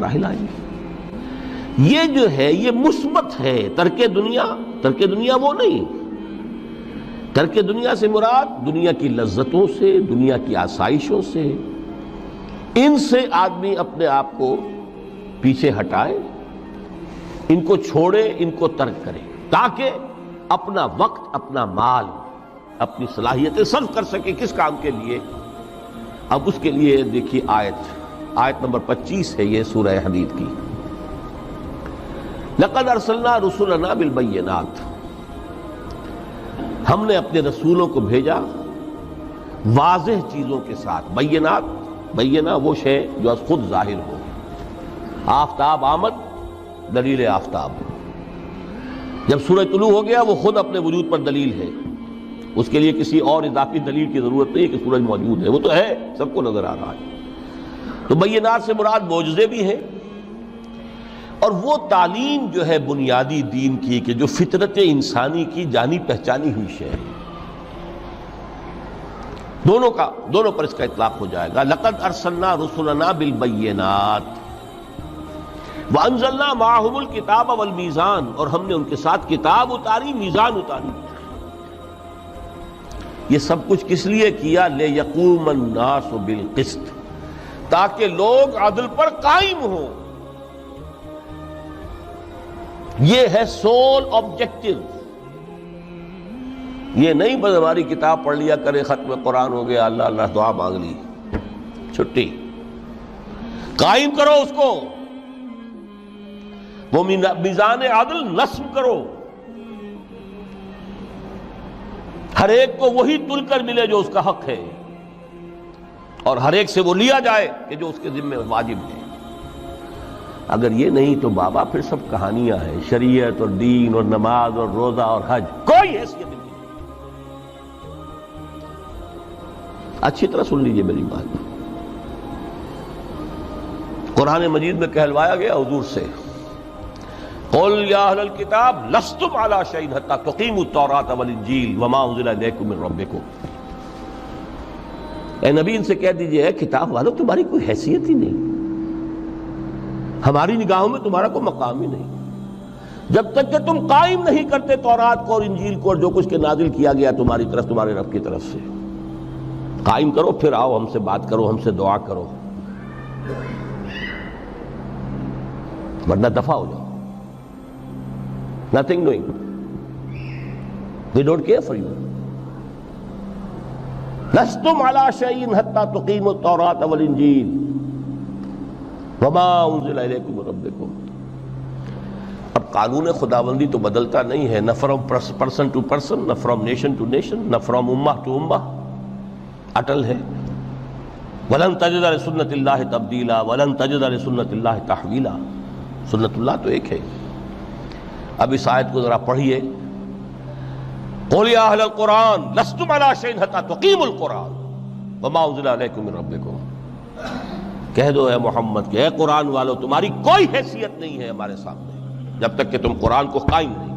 مراحل آئیں گے۔ یہ جو ہے یہ مثبت ہے۔ ترک دنیا وہ نہیں۔ ترک دنیا سے مراد دنیا کی لذتوں سے، دنیا کی آسائشوں سے، ان سے آدمی اپنے آپ کو پیچھے ہٹائے، ان کو چھوڑے، ان کو ترک کرے، تاکہ اپنا وقت، اپنا مال، اپنی صلاحیتیں صرف کر سکے۔ کس کام کے لیے؟ اب اس کے لیے دیکھیے آیت نمبر 25 ہے یہ سورہ حدید کی۔ لقد ارسلنا رسلنا بالبینات، ہم نے اپنے رسولوں کو بھیجا واضح چیزوں کے ساتھ۔ بینہ وہ شے جو از خود ظاہر ہو۔ آفتاب آمد، دلیل آفتاب۔ جب سورج طلوع ہو گیا وہ خود اپنے وجود پر دلیل ہے، اس کے لیے کسی اور اضافی دلیل کی ضرورت نہیں کہ سورج موجود ہے، وہ تو ہے، سب کو نظر آ رہا ہے۔ تو بینات سے مراد معجزے بھی ہیں، اور وہ تعلیم جو ہے بنیادی دین کی کہ جو فطرت انسانی کی جانی پہچانی ہوئی شے ہے، دونوں پر اس کا اطلاق ہو جائے گا۔ لقد ارسلنا رسلنا بالبینات وانزلنا معهم الکتاب والمیزان، اور ہم نے ان کے ساتھ کتاب اتاری، میزان اتاری۔ یہ سب کچھ کس لیے کیا؟ لیقوم الناس بالقسط، تاکہ لوگ عدل پر قائم ہوں۔ یہ ہے سول آبجیکٹو۔ یہ نہیں بس ہماری کتاب پڑھ لیا کرے، ختم قرآن ہو گیا، اللہ اللہ دعا مانگ لی، چھٹی۔ قائم کرو اس کو، وہ میزان عدل نصب کرو، ہر ایک کو وہی تل کر ملے جو اس کا حق ہے، اور ہر ایک سے وہ لیا جائے کہ جو اس کے ذمہ واجب ہے۔ اگر یہ نہیں تو بابا پھر سب کہانیاں ہیں، شریعت اور دین اور نماز اور روزہ اور حج، کوئی حیثیت نہیں۔ اچھی طرح سن لیجئے میری بات۔ قرآن مجید میں کہلوایا گیا حضور سے، قل یا اہل الکتاب لستم علی شیء حتی تقیموا التوراۃ والانجیل وما انزل الیکم من ربکم۔ اے نبی ان سے کہہ دیجئے، اے کتاب والو تمہاری کوئی حیثیت ہی نہیں، ہماری نگاہوں میں تمہارا کوئی مقام ہی نہیں، جب تک کہ تم قائم نہیں کرتے تورات کو اور انجیل کو اور جو کچھ کے نازل کیا گیا تمہاری طرف، تمہارے رب کی طرف سے۔ قائم کرو، پھر آؤ ہم سے بات کرو، ہم سے دعا کرو، ورنہ دفع ہو جاؤ۔ Nothing doing. They don't care for you. لستم علی شیء حتی تقیموا التوراۃ والانجیل وما انزل الیکم من ربکم۔ اب قانون خداوندی تو بدلتا نہیں ہے، نہ فرام پرسن ٹو پرسن، نہ فرام نیشن ٹو نیشن، نہ فرام امہ ٹو امہ، اٹل ہے۔ وَلَن تَجِدَ لِسُنَّتِ اللَّهِ تَبْدِيلًا وَلَن تَجِدَ لِسُنَّتِ اللَّهِ تَحْوِيلًا۔ سنت اللہ تو ایک ہے۔ اب اس آیت کو ذرا پڑھیے، قُلْ يَا أَهْلَ الْقُرْآنِ لَسْتُمْ عَلَىٰ شَيْءٍ حَتَّىٰ تُقِيمُوا الْقُرْآنَ وَمَا أُنزِلَ عَلَيْكُم مِّن رَّبِّكُمْ۔ کہہ دو اے محمد کہ اے قرآن والو تمہاری کوئی حیثیت نہیں ہے ہمارے سامنے جب تک کہ تم قرآن کو قائم نہیں